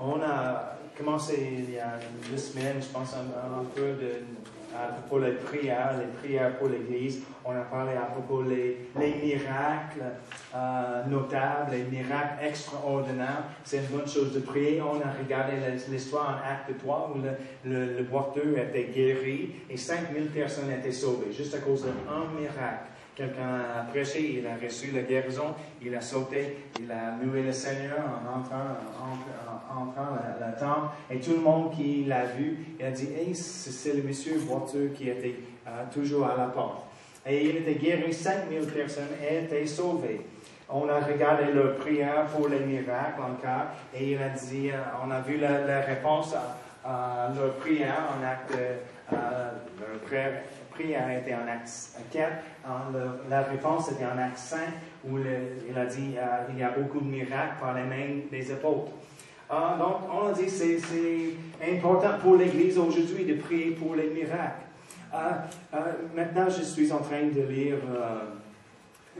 On a commencé il y a 2 semaines, je pense, un peu pour les prières pour l'Église. On a parlé à propos des miracles notables, les miracles extraordinaires. C'est une bonne chose de prier. On a regardé l'histoire en Acte 3 où le boiteux était guéri et 5000 personnes étaient sauvées juste à cause d'un miracle. Quelqu'un a prêché, il a reçu la guérison, il a sauté, il a loué le Seigneur en entrant la temple. Et tout le monde qui l'a vu, il a dit, hey, c'est le monsieur boiteux qui était toujours à la porte. Et il était guéri, 5000 personnes étaient sauvées. On a regardé leur prière pour les miracles encore, et il a dit, on a vu la réponse à leur prière en acte, leur prière était en acte 4, la réponse était en acte 5, où il a dit, il y a beaucoup de miracles par les mains des apôtres. Donc, on a dit, c'est important pour l'Église aujourd'hui de prier pour les miracles. Maintenant, je suis en train de lire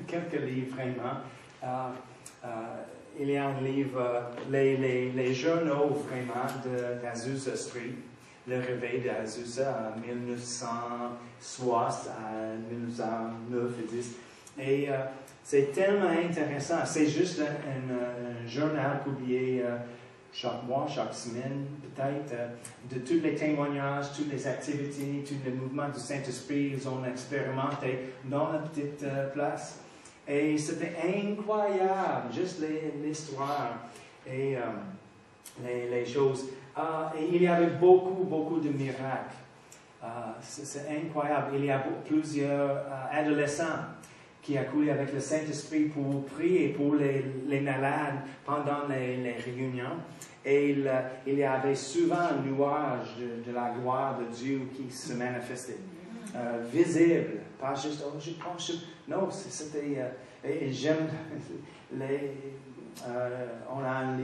quelques livres vraiment. Il y a un livre, les journaux vraiment d'Azusa Street, le réveil d'Azusa en 1960 à 1909 et 10. Et c'est tellement intéressant. C'est juste un journal publié chaque mois, chaque semaine, peut-être, de tous les témoignages, toutes les activités, tous les mouvements du Saint-Esprit qu'ils ont expérimenté dans la petite place. Et c'était incroyable, juste l'histoire et les choses. Et il y avait beaucoup de miracles. C'est incroyable. Il y a plusieurs adolescents qui accouraient avec le Saint-Esprit pour prier pour les malades pendant les réunions. Et il y avait souvent un nuage de la gloire de Dieu qui se manifestait. Visible, pas juste, oh, je pense, non, c'était, et j'aime, on a un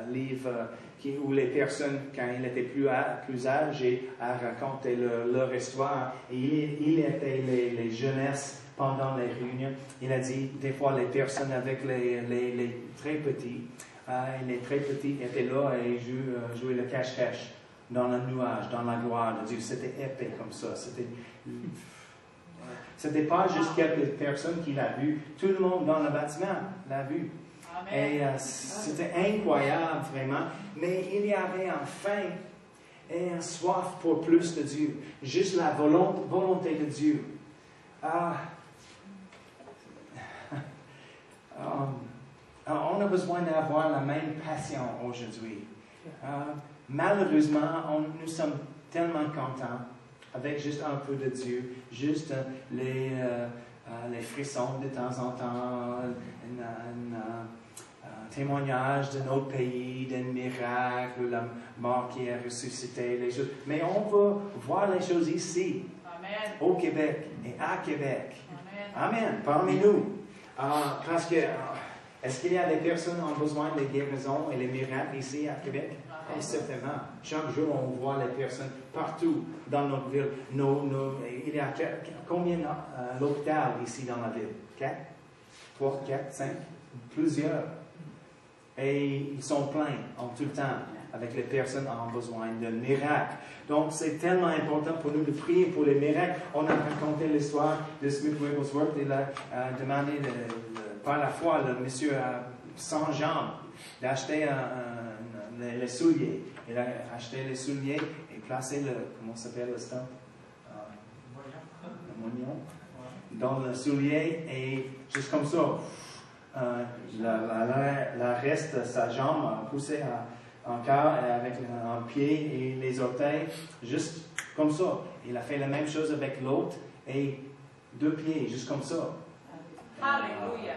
livre où les personnes, quand ils étaient plus âgés, racontaient leur histoire, et il était les jeunesses pendant les réunions. Il a dit, des fois, les personnes avec les très petits, les très petits étaient là et jouaient le cache-cache dans le nuage, dans la gloire de Dieu. C'était épais comme ça. C'était pas juste quelques personnes qui l'ont vu. Tout le monde dans le bâtiment l'a vu. Amen. Et c'était incroyable, vraiment. Mais il y avait un faim et un soif pour plus de Dieu. Juste la volonté de Dieu. On a besoin d'avoir la même passion aujourd'hui. Malheureusement, nous sommes tellement contents avec juste un peu de Dieu, juste les frissons de temps en temps, un témoignage de notre pays, d'un miracle, la mort qui a ressuscité, les choses. Mais on va voir les choses ici, Amen. Au Québec et à Québec. Amen. Amen. Parmi nous. Parce que, est-ce qu'il y a des personnes qui ont besoin de guérison et les miracles ici à Québec? Et certainement. Chaque jour, on voit les personnes partout dans notre ville. Il y a combien d'hôpitaux ici dans la ville? 4? 3, 4, 5? Plusieurs. Et ils sont pleins en tout le temps avec les personnes qui ont besoin de miracles. Donc, c'est tellement important pour nous de prier pour les miracles. On a raconté l'histoire de Smith Wigglesworth. Il a demandé par la foi, le monsieur sans jambes, d'acheter les souliers. Il a acheté les souliers et placé comment s'appelle le stamp? Le moignon. Dans le soulier et juste comme ça, la reste de sa jambe a poussé encore avec un pied et les orteils, juste comme ça. Il a fait la même chose avec l'autre et 2 pieds, juste comme ça. Alléluia.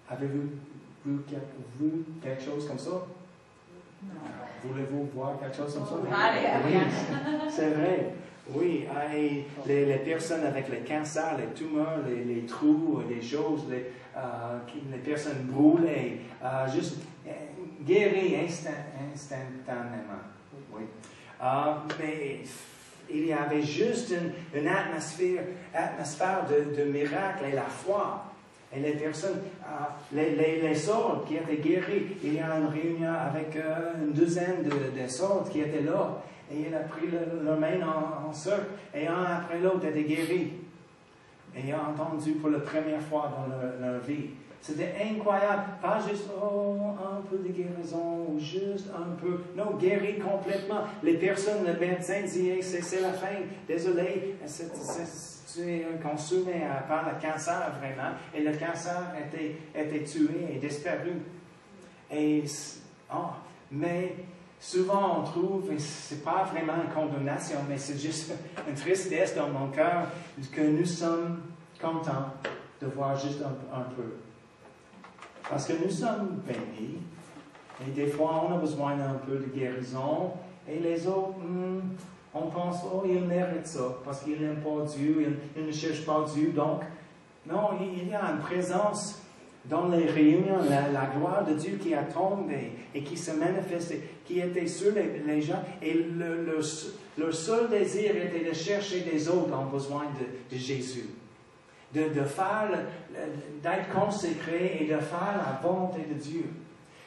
Avez-vous vu quelque chose comme ça? Non. Voulez-vous voir quelque chose comme ça? Alléluia. Oui, c'est vrai. Oui, et les personnes avec les cancers, les tumeurs, les trous, les choses, les personnes brûlées, juste guéries instantanément. Oui. Mais il y avait juste une atmosphère de miracle et la foi. Et les personnes, les sordes qui étaient guéris, il y a une réunion avec une douzaine de sordes qui étaient là. Et il a pris leur main en cercle. Et un après l'autre était guéri. Et il a entendu pour la première fois dans leur vie. C'était incroyable. Pas juste, un peu de guérison, ou juste un peu. Non, guéri complètement. Les personnes, le médecin disaient, c'est la fin. Désolé, tu es consumé par le cancer, vraiment. Et le cancer était tué et disparu. Mais souvent on trouve, et ce n'est pas vraiment une condamnation, mais c'est juste une tristesse dans mon cœur, que nous sommes contents de voir juste un peu. Parce que nous sommes bénis, et des fois on a besoin d'un peu de guérison, et les autres, on pense, ils méritent ça, parce qu'ils n'aiment pas Dieu, ils ne cherchent pas Dieu. Donc, non, il y a une présence dans les réunions, la gloire de Dieu qui a tombé et qui se manifestait, qui était sur les gens, et leur seul désir était de chercher des autres en besoin de Jésus. D'être consacré et de faire la volonté de Dieu.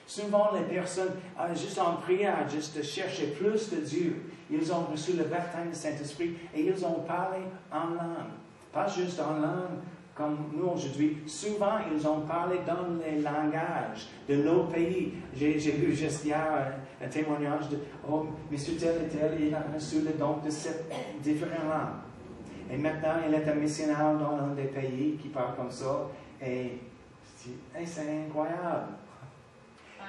Souvent, les personnes, juste en prière, juste de chercher plus de Dieu, ils ont reçu le baptême du Saint-Esprit et ils ont parlé en langue. Pas juste en langue, comme nous aujourd'hui. Souvent, ils ont parlé dans les langages de nos pays. J'ai lu juste hier un témoignage de monsieur tel et tel, il a reçu le don de 7 différentes langues. Et maintenant, il est un missionnaire dans un des pays qui parle comme ça. Et c'est incroyable.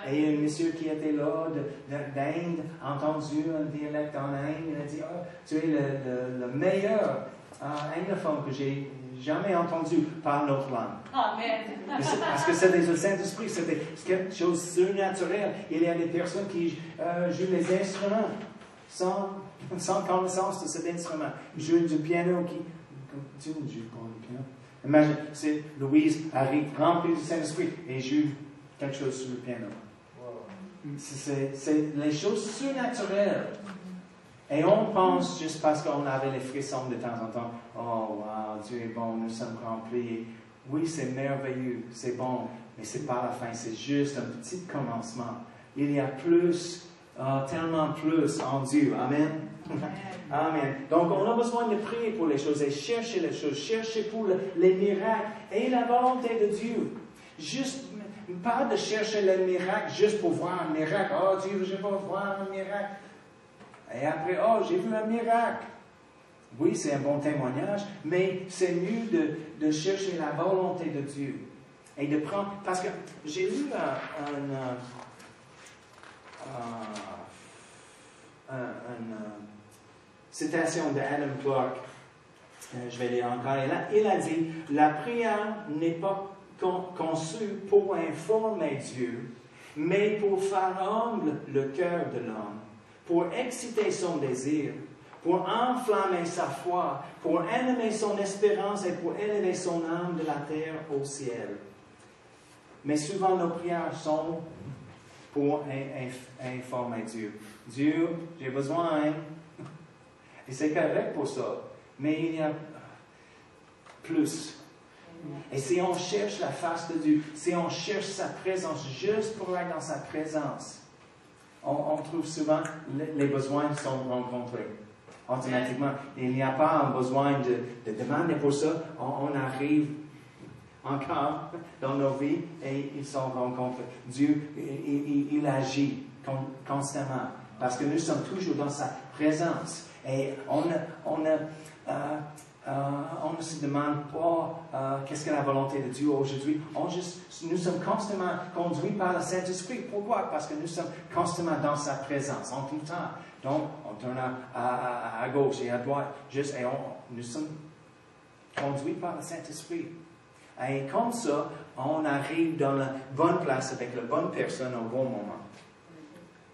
Et un monsieur qui était là d'Inde a entendu un dialecte en Inde. Il a dit, tu es le meilleur anglophone que j'ai jamais entendu par notre langue. Amen. Parce que c'était le Saint-Esprit, c'était quelque chose de surnaturel. Il y a des personnes qui jouent les instruments sans connaissance de cet instrument. Ils jouent du piano tu ne joues pas le piano. Imagine, c'est Louise arrive remplie du Saint-Esprit et joue quelque chose sur le piano. C'est les choses surnaturelles. Et on pense, juste parce qu'on avait les frissons de temps en temps, oh, wow, Dieu est bon, nous sommes remplis. Oui, c'est merveilleux, c'est bon, mais ce n'est pas la fin, c'est juste un petit commencement. Il y a plus, tellement plus en Dieu. Amen. Amen. Donc, on a besoin de prier pour les choses et chercher les choses, chercher pour les miracles et la volonté de Dieu. Juste, pas de chercher les miracles juste pour voir un miracle. Oh Dieu, je vais voir un miracle. Et après, j'ai vu un miracle. Oui, c'est un bon témoignage, mais c'est mieux de chercher la volonté de Dieu. Et de prendre... Parce que j'ai lu une citation d'Adam Clarke. Je vais lire encore. Il a dit, la prière n'est pas conçue pour informer Dieu, mais pour faire humble le cœur de l'homme, pour exciter son désir, pour enflammer sa foi, pour animer son espérance et pour élever son âme de la terre au ciel. Mais souvent nos prières sont pour informer Dieu. Dieu, j'ai besoin, et c'est correct pour ça, mais il y a plus. Et si on cherche la face de Dieu, si on cherche sa présence juste pour être dans sa présence, on trouve souvent les besoins sont rencontrés automatiquement. Il n'y a pas un besoin de demander pour ça. On arrive encore dans nos vies et ils sont rencontrés. Dieu, il agit constamment parce que nous sommes toujours dans sa présence. Et on ne se demande pas qu'est-ce que la volonté de Dieu aujourd'hui. Nous sommes constamment conduits par le Saint-Esprit. Pourquoi? Parce que nous sommes constamment dans sa présence, en tout temps. Donc, on tourne à gauche et à droite, nous sommes conduits par le Saint-Esprit. Et comme ça, on arrive dans la bonne place avec la bonne personne au bon moment.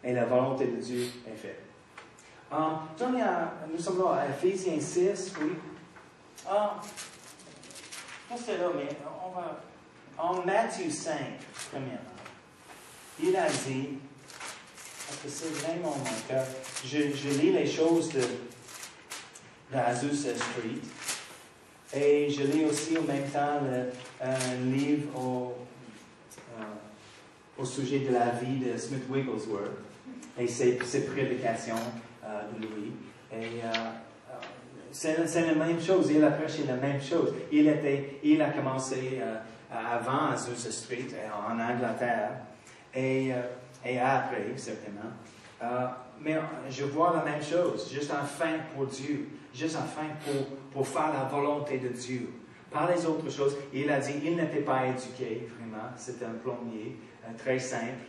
Et la volonté de Dieu est faite. Nous sommes là à Ephésiens 6, oui. C'est là, mais on va... En Matthieu 5, premièrement, il a dit, parce que c'est vraiment mon cœur, je lis les choses de Azusa Street, Et je lis aussi en même temps un livre au sujet de la vie de Smith Wigglesworth et ses prédications de lui. Et c'est la même chose, il a prêché la même chose. Il a commencé avant à Azusa Street, en Angleterre, et après, certainement. Mais je vois la même chose, juste en fin pour Dieu, juste en fin pour faire la volonté de Dieu. Par les autres choses, il a dit, il n'était pas éduqué, vraiment, c'était un plombier, très simple,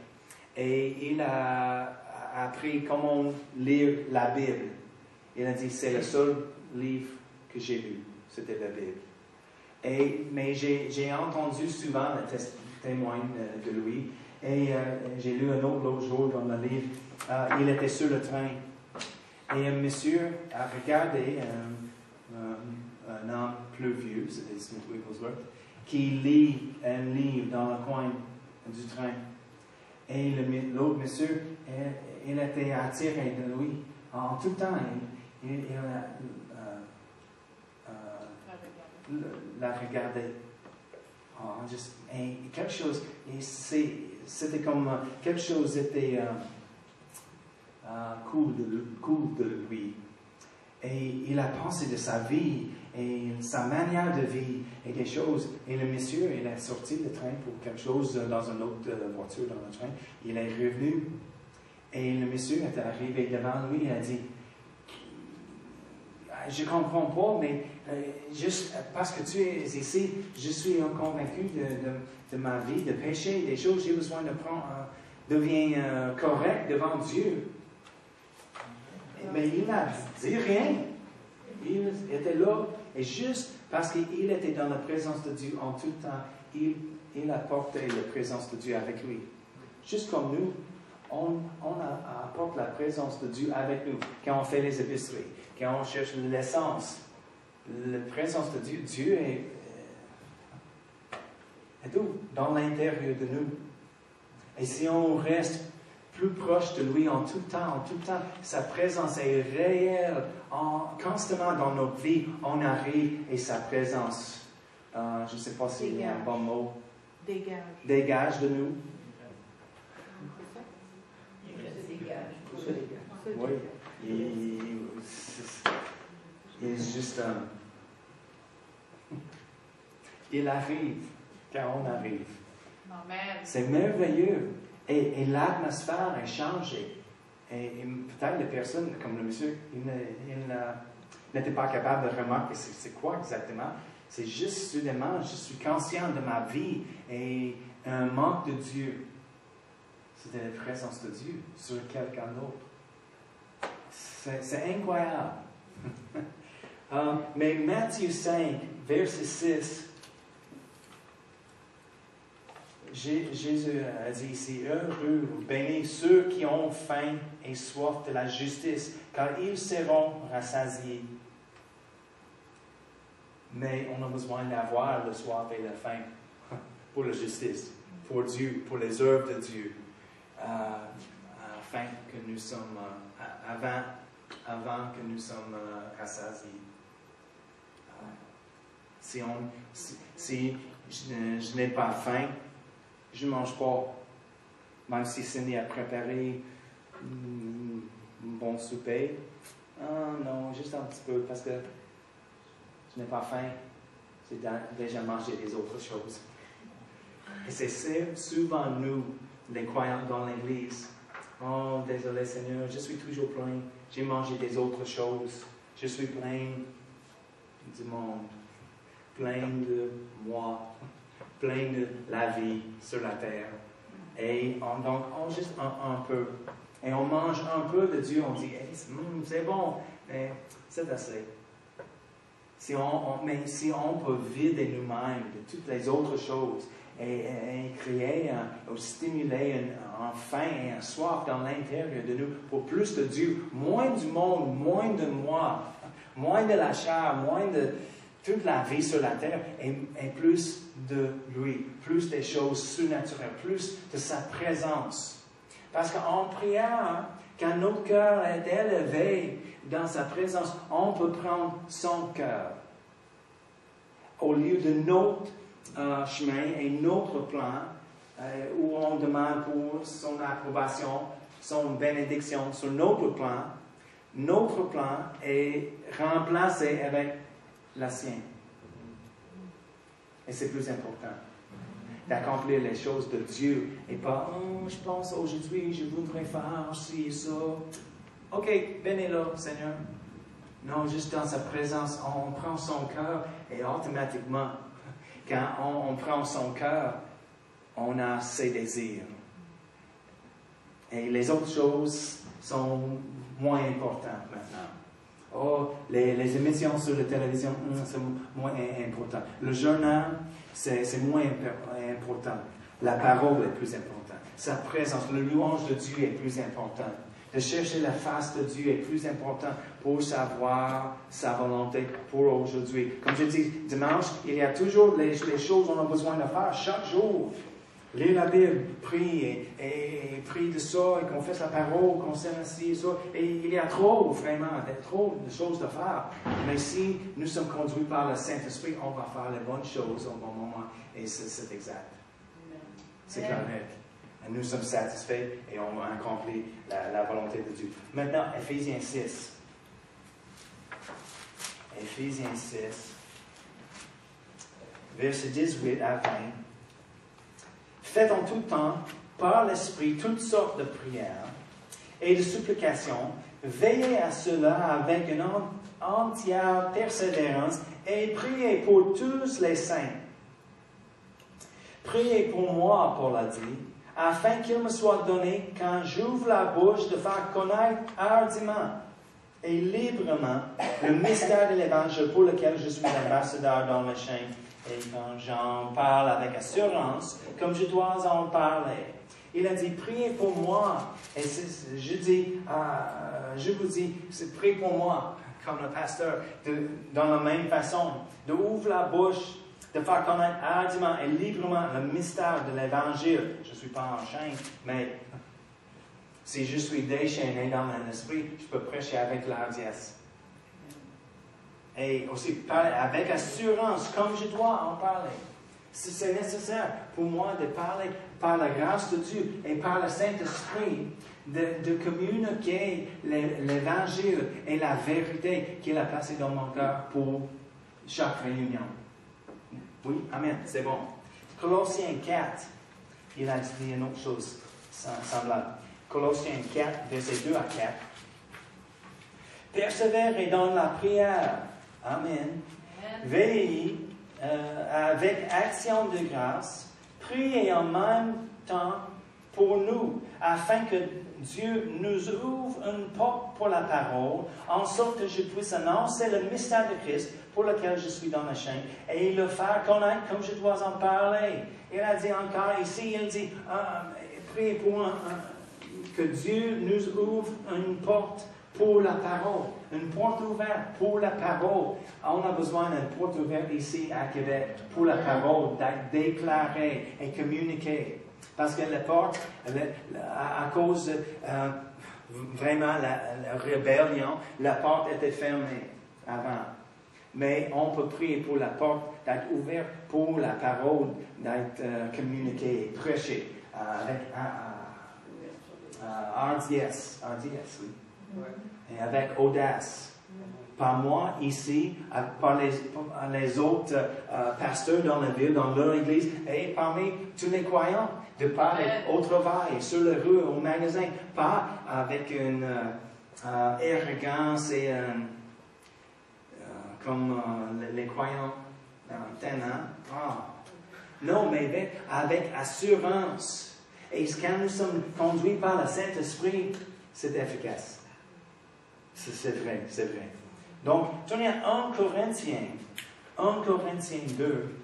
et il a appris comment lire la Bible. Il a dit, c'est le seul livre que j'ai lu, c'était la Bible. Mais j'ai entendu souvent le témoin de lui, et j'ai lu un autre jour dans le livre, il était sur le train, et un monsieur a regardé un homme plus vieux, c'était Smith Wigglesworth, qui lit un livre dans le coin du train. Et l'autre monsieur, il était attiré de lui. En tout temps, il l'a regardé. Et quelque chose, c'était comme quelque chose était cool de lui. Et il a pensé de sa vie et sa manière de vivre et des choses. Et le monsieur, il est sorti du train pour quelque chose dans une autre voiture dans le train. Il est revenu et le monsieur est arrivé devant lui. Il a dit, je ne comprends pas, mais juste parce que tu es ici, je suis convaincu de ma vie, de péché, des choses que j'ai besoin de prendre, devient correct devant Dieu. Mais il n'a dit rien. Il était là, et juste parce qu'il était dans la présence de Dieu en tout temps, il apportait la présence de Dieu avec lui. Juste comme nous, on apporte la présence de Dieu avec nous quand on fait les épiceries, quand on cherche l'essence. La présence de Dieu, Dieu est où? Dans l'intérieur de nous. Et si on reste plus proche de lui en tout temps, sa présence est réelle, constamment dans notre vie, on arrive et sa présence, je ne sais pas s'il y a un bon mot, dégage de nous. Oui, il est juste il arrive quand on arrive. Amen. C'est merveilleux. Et l'atmosphère est changée. Et peut-être les personnes, comme le monsieur, il n'était pas capable de remarquer c'est quoi exactement. C'est juste soudainement, je suis conscient de ma vie et un manque de Dieu. C'était la présence de Dieu sur quelqu'un d'autre. C'est incroyable. Mais Matthieu 5, verset 6, Jésus a dit ici, heureux ou bénis ceux qui ont faim et soif de la justice, car ils seront rassasiés. Mais on a besoin d'avoir le soif et la faim pour la justice, pour Dieu, pour les œuvres de Dieu, afin que nous sommes, avant que nous sommes rassasiés. Si je n'ai pas faim, je ne mange pas, même si Cindy a préparé un bon souper. Ah non, juste un petit peu, parce que je n'ai pas faim. J'ai déjà mangé des autres choses. Et c'est souvent nous, les croyants dans l'Église. Oh, désolé Seigneur, je suis toujours plein. J'ai mangé des autres choses. Je suis plein du monde, plein de moi, plein de la vie sur la terre. Et donc, on juste un peu. Et on mange un peu de Dieu, on dit, hey, c'est bon, mais c'est assez. Mais si on peut vider nous-mêmes de toutes les autres choses et créer ou stimuler un faim et un soif dans l'intérieur de nous pour plus de Dieu, moins du monde, moins de moi, moins de la chair, moins de toute la vie sur la terre et plus de lui, plus des choses surnaturelles, plus de sa présence. Parce qu'en priant, quand notre cœur est élevé dans sa présence, on peut prendre son cœur. au lieu de notre chemin et notre plan, où on demande pour son approbation, son bénédiction sur notre plan est remplacé avec la sienne. Et c'est plus important d'accomplir les choses de Dieu et pas, oh, je pense aujourd'hui, je voudrais faire ci et ça. OK, venez là, Seigneur. Non, juste dans sa présence, on prend son cœur et automatiquement, quand on prend son cœur, on a ses désirs. Et les autres choses sont moins importantes maintenant. Oh, les émissions sur la télévision, c'est moins important. Le journal, c'est moins important. La parole est plus importante. Sa présence, le louange de Dieu est plus important. De chercher la face de Dieu est plus important pour savoir sa volonté pour aujourd'hui. Comme je dis, dimanche, il y a toujours les choses qu'on a besoin de faire chaque jour. Lire la Bible, prier, et prier de ça, et qu'on fasse la parole, qu'on s'aime ci et ça. Et il y a trop de choses à faire. Mais si nous sommes conduits par le Saint-Esprit, on va faire les bonnes choses au bon moment. Et c'est exact. C'est correct. Et nous sommes satisfaits et on accomplit la volonté de Dieu. Maintenant, Éphésiens 6. Éphésiens 6, versets 18 à 20. Faites en tout temps, par l'Esprit, toutes sortes de prières et de supplications. Veillez à cela avec une entière persévérance et priez pour tous les saints. Priez pour moi, Paul a dit, afin qu'il me soit donné, quand j'ouvre la bouche, de faire connaître hardiment et librement le mystère de l'Évangile pour lequel je suis l'ambassadeur dans le chaîne. Et quand j'en parle avec assurance, comme je dois en parler, il a dit, priez pour moi. Et je vous dis, c'est priez pour moi, comme le pasteur, dans la même façon, d'ouvrir la bouche, de faire connaître hardiment et librement le mystère de l'Évangile. Je ne suis pas en chaîne, mais si je suis déchaîné dans mon esprit, je peux prêcher avec l'hardiesse. Et aussi parler avec assurance, comme je dois en parler. C'est nécessaire pour moi de parler par la grâce de Dieu et par le Saint-Esprit, de communiquer l'Évangile et la vérité qu'il a placée dans mon cœur pour chaque réunion. Oui, amen, c'est bon. Colossiens 4, il a dit une autre chose semblable. Colossiens 4, versets 2 à 4. Persévérez dans la prière. Amen. Veillez avec action de grâce. Priez en même temps pour nous, afin que Dieu nous ouvre une porte pour la parole, en sorte que je puisse annoncer le mystère de Christ pour lequel je suis dans la chaîne, et le faire connaître comme je dois en parler. Il a dit encore ici, il dit, priez pour que Dieu nous ouvre une porte pour la parole, une porte ouverte pour la parole. On a besoin d'une porte ouverte ici à Québec pour la parole, d'être déclarée et communiquée. Parce que la porte, à cause de vraiment la rébellion, la porte était fermée avant. Mais on peut prier pour la porte d'être ouverte pour la parole, d'être communiquée, prêchée avec hardiesse, oui. Et avec audace. Par moi, ici, par les autres pasteurs dans la ville, dans leur église, et parmi tous les croyants, de parler au travail, sur la rue, au magasin, pas avec une arrogance et comme les croyants non, mais avec assurance. Et quand nous sommes conduits par le Saint-Esprit, c'est efficace. C'est vrai, c'est vrai. Donc, tournez à 1 Corinthiens 2.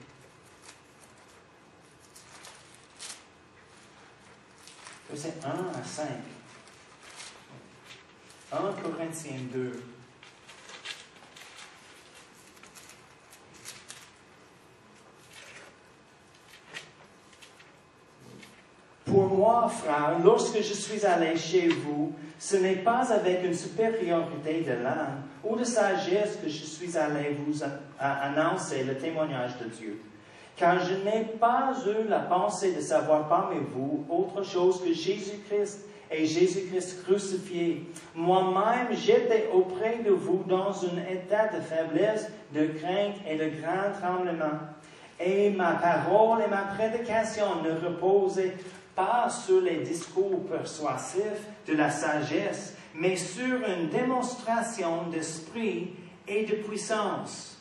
Versets 1 à 5. 1 Corinthiens 2. Pour moi, frère, lorsque je suis allé chez vous, ce n'est pas avec une supériorité de l'âme ou de sagesse que je suis allé vous annoncer le témoignage de Dieu. Car je n'ai pas eu la pensée de savoir parmi vous autre chose que Jésus-Christ et Jésus-Christ crucifié. Moi-même, j'étais auprès de vous dans un état de faiblesse, de crainte et de grand tremblement. Et ma parole et ma prédication ne reposaient pas sur les discours persuasifs de la sagesse, mais sur une démonstration d'esprit et de puissance.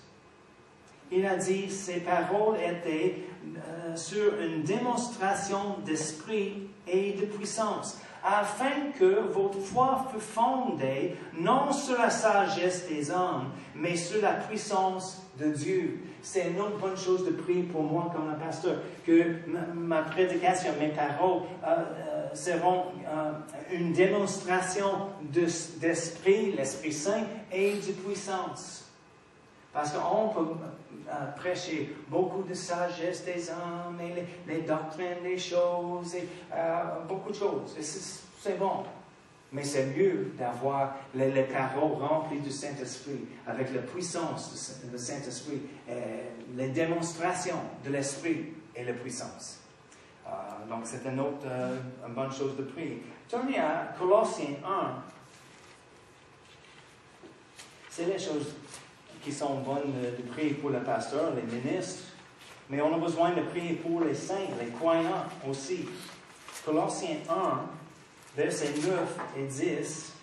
Il a dit, ces paroles étaient sur une démonstration d'esprit et de puissance, afin que votre foi fût fondée non sur la sagesse des hommes, mais sur la puissance de Dieu. C'est une autre bonne chose de prier pour moi comme un pasteur, que ma prédication, mes paroles seront une démonstration d'esprit, l'Esprit Saint et de puissance. Parce qu'on peut prêcher beaucoup de sagesse des hommes et les doctrines des choses et beaucoup de choses. Et c'est bon. Mais c'est mieux d'avoir les paroles remplies du Saint-Esprit, avec la puissance du Saint-Esprit, les démonstrations de l'Esprit et la puissance. Donc c'est une bonne chose de prier. Tournez à Colossiens 1. C'est les choses qui sont bonnes de prier pour le pasteur, les ministres, mais on a besoin de prier pour les saints, les croyants aussi. Colossiens 1, versets 9 et 10.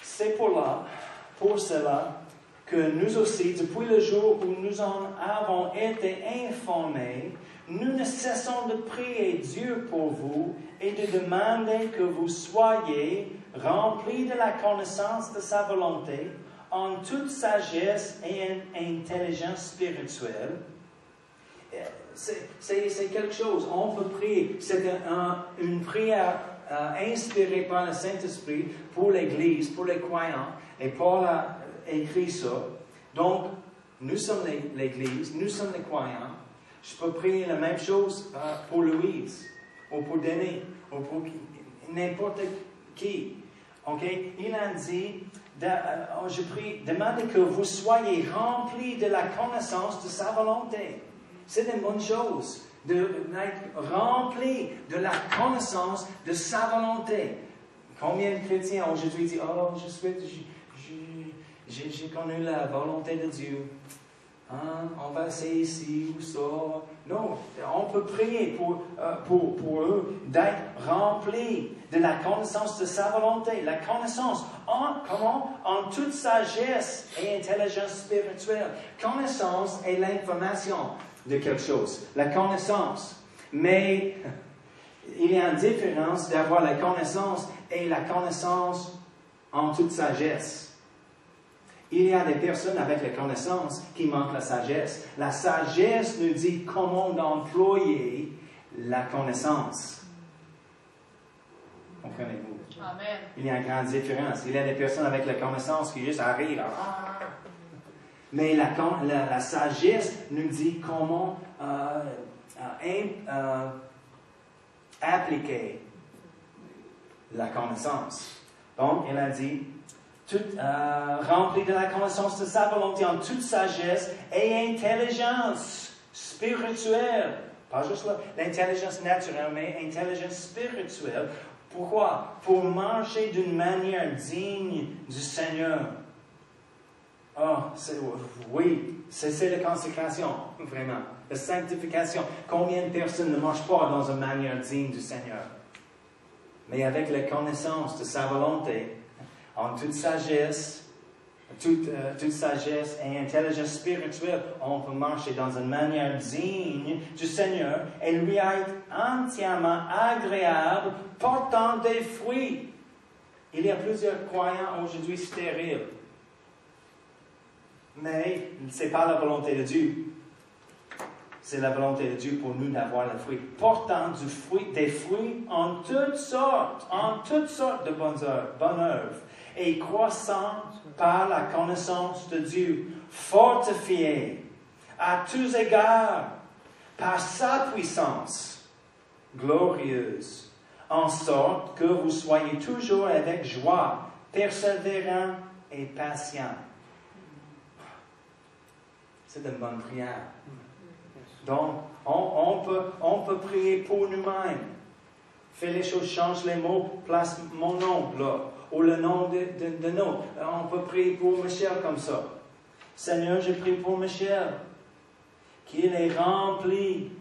C'est pour cela que nous aussi, depuis le jour où nous en avons été informés, nous ne cessons de prier Dieu pour vous et de demander que vous soyez remplis de la connaissance de sa volonté, en toute sagesse et intelligence spirituelle. C'est quelque chose, on peut prier. C'est une prière inspirée par le Saint-Esprit pour l'Église, pour les croyants. Et Paul a écrit ça. Donc, nous sommes l'Église, nous sommes les croyants. Je peux prier la même chose pour Louise, ou pour Denis, ou pour n'importe qui. Ok? Il a dit, je prie, demandez que vous soyez remplis de la connaissance de sa volonté. C'est une bonne chose d'être rempli de la connaissance de sa volonté. Combien de chrétiens aujourd'hui disent, oh, j'ai connu la volonté de Dieu. On va essayer ici ou ça. Non, on peut prier pour eux d'être remplis de la connaissance de sa volonté. La connaissance, comment? En toute sagesse et intelligence spirituelle. Connaissance est l'information de quelque chose. La connaissance. Mais il y a une différence d'avoir la connaissance et la connaissance en toute sagesse. Il y a des personnes avec la connaissance qui manquent la sagesse. La sagesse nous dit comment employer la connaissance. Comprenez-vous? Amen. Il y a une grande différence. Il y a des personnes avec la connaissance qui juste arrivent. Mais la sagesse nous dit comment appliquer la connaissance. Donc, il a dit, rempli de la connaissance de sa volonté en toute sagesse et intelligence spirituelle. Pas juste l'intelligence naturelle, mais intelligence spirituelle. Pourquoi? Pour marcher d'une manière digne du Seigneur. Oui, c'est la consécration, vraiment. La sanctification. Combien de personnes ne marchent pas dans une manière digne du Seigneur? Mais avec la connaissance de sa volonté, en toute sagesse et intelligence spirituelle, on peut marcher dans une manière digne du Seigneur et lui être entièrement agréable, portant des fruits. Il y a plusieurs croyants aujourd'hui stériles. Mais ce n'est pas la volonté de Dieu. C'est la volonté de Dieu pour nous d'avoir le fruit. Portant des fruits en toutes sortes de bonnes œuvres. Et croissant par la connaissance de Dieu, fortifié à tous égards par sa puissance glorieuse, en sorte que vous soyez toujours avec joie, persévérant et patient. C'est une bonne prière. Donc, on peut prier pour nous-mêmes. Fais les choses, change les mots, place mon nom là, ou le nom de nous. On peut prier pour Michel comme ça. Seigneur, je prie pour Michel, qu'il est rempli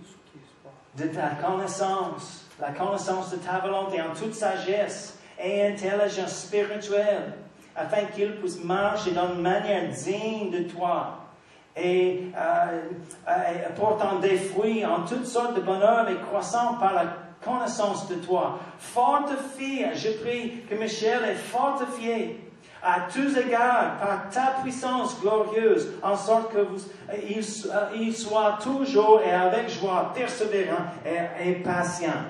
de ta connaissance, la connaissance de ta volonté en toute sagesse et intelligence spirituelle, afin qu'il puisse marcher d'une manière digne de toi et portant des fruits en toutes sortes de bonheur et croissant par la connaissance de toi. Fortifie, je prie que Michel est fortifié à tous égards par ta puissance glorieuse, en sorte que il soit toujours et avec joie, persévérant et patient.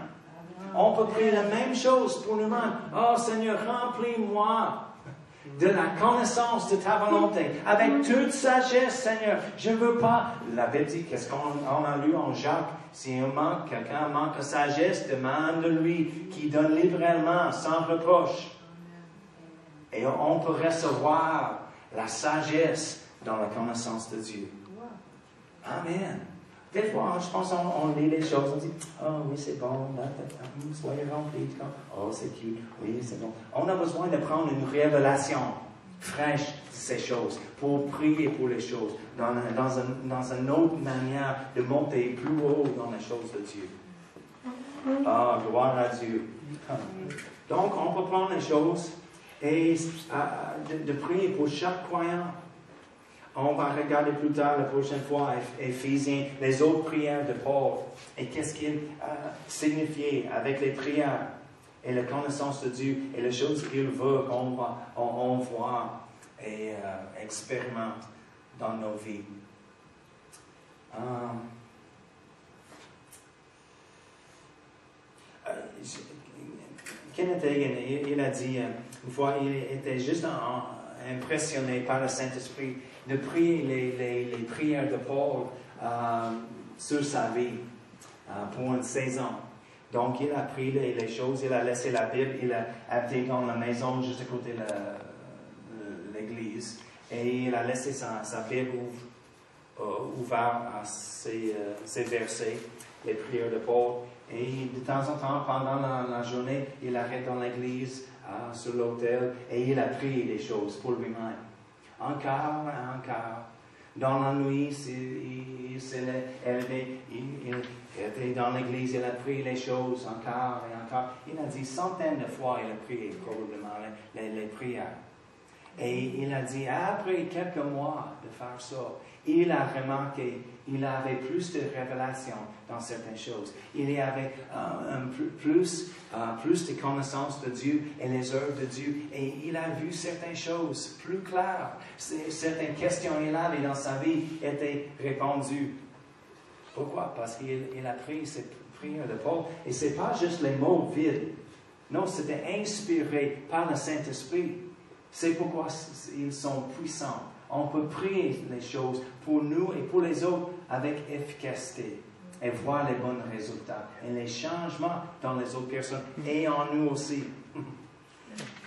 On peut prier la même chose pour nous-mêmes. Oh Seigneur, remplis-moi de la connaissance de ta volonté, avec toute sagesse, Seigneur. Je ne veux pas, la Bible dit, qu'est-ce qu'on a lu en Jacques, si quelqu'un manque de sagesse, demande de lui, qui donne librement, sans reproche. Et on peut recevoir la sagesse dans la connaissance de Dieu. Amen. Des fois, je pense on lit les choses, on dit, « Oh oui, c'est bon, soyez remplis. Oh, c'est cute, oui, c'est bon. » On a besoin de prendre une révélation fraîche de ces choses, pour prier pour les choses, dans une autre manière de monter plus haut dans les choses de Dieu. Ah, gloire à Dieu. Donc, on peut prendre les choses et de prier pour chaque croyant. On va regarder plus tard, la prochaine fois, Éphésiens, les autres prières de Paul, et qu'est-ce qu'il signifiait avec les prières, et la connaissance de Dieu, et les choses qu'il veut qu'on voit et expérimente dans nos vies. Kenneth Hagin, il a dit, une fois, il était juste impressionné par le Saint-Esprit de prier les prières de Paul sur sa vie pour une saison. Donc, il a pris les choses, il a laissé la Bible, il a été dans la maison juste à côté de l'église, et il a laissé sa Bible ouverte à ces versets, les prières de Paul. Et de temps en temps, pendant la journée, il arrête dans l'église, sur l'autel, et il a prié des choses pour lui-même. Encore et encore. Dans la nuit, il s'est élevé, il était dans l'église, il a prié les choses encore et encore. Il a dit centaines de fois, il a prié probablement les prières. Et il a dit, après quelques mois de faire ça, il a remarqué, il avait plus de révélations dans certaines choses. Il y avait plus de connaissances de Dieu et les œuvres de Dieu. Et il a vu certaines choses plus claires. Certaines questions qu'il avait dans sa vie étaient répondues. Pourquoi? Parce qu'il a pris cette prière de Paul. Et ce n'est pas juste les mots vides. Non, c'était inspiré par le Saint-Esprit. C'est pourquoi ils sont puissants. On peut prier les choses pour nous et pour les autres avec efficacité et voir les bons résultats et les changements dans les autres personnes et en nous aussi.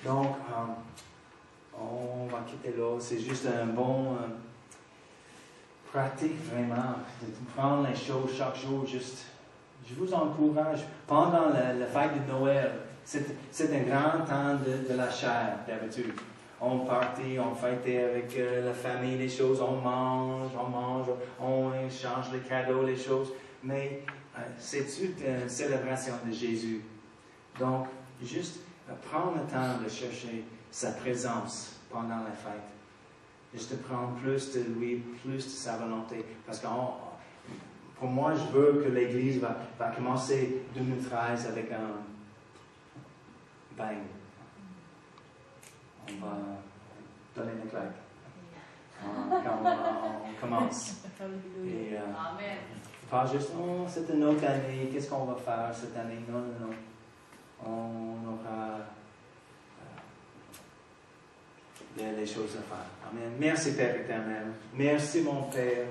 Donc, on va quitter là. C'est juste un bon pratique vraiment de prendre les choses chaque jour. Juste, je vous encourage. Pendant la fête de Noël, c'est un grand temps de la chair d'habitude. On partait, on fêtait avec la famille les choses, on mange, on échange les cadeaux, les choses. Mais c'est une célébration de Jésus. Donc, juste prendre le temps de chercher sa présence pendant la fête. Juste de prendre plus de lui, plus de sa volonté. Parce que pour moi, je veux que l'Église va commencer 2013 avec un bang. On va donner une claque quand on commence. Et, Amen. pas juste, oh, c'est une autre année, qu'est-ce qu'on va faire cette année? Non, non, non. On aura les choses à faire. Amen. Merci Père éternel. Merci mon Père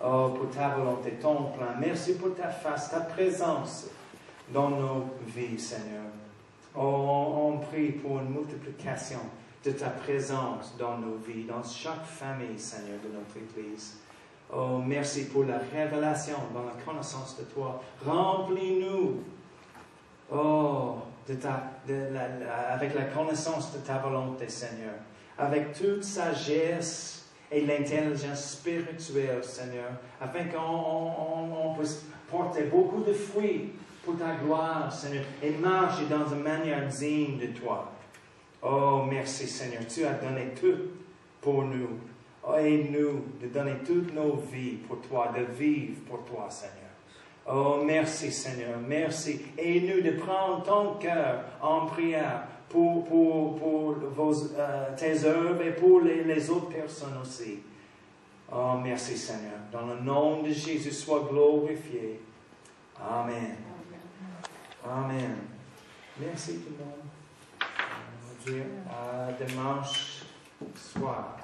Oh, pour ta volonté, ton plan. Merci pour ta face, ta présence dans nos vies, Seigneur. Oh, on prie pour une multiplication de ta présence dans nos vies, dans chaque famille, Seigneur, de notre Église. Oh, merci pour la révélation dans la connaissance de toi. Remplis-nous, oh, avec la connaissance de ta volonté, Seigneur, avec toute sagesse et l'intelligence spirituelle, Seigneur, afin qu'on puisse porter beaucoup de fruits pour ta gloire, Seigneur, et marcher dans une manière digne de toi. Oh, merci, Seigneur. Tu as donné tout pour nous. Oh, aide-nous de donner toutes nos vies pour toi, de vivre pour toi, Seigneur. Oh, merci, Seigneur. Merci. Aide-nous de prendre ton cœur en prière pour tes œuvres et pour les autres personnes aussi. Oh, merci, Seigneur. Dans le nom de Jésus, sois glorifié. Amen. Amen. Merci tout le monde. On va dire à dimanche soir.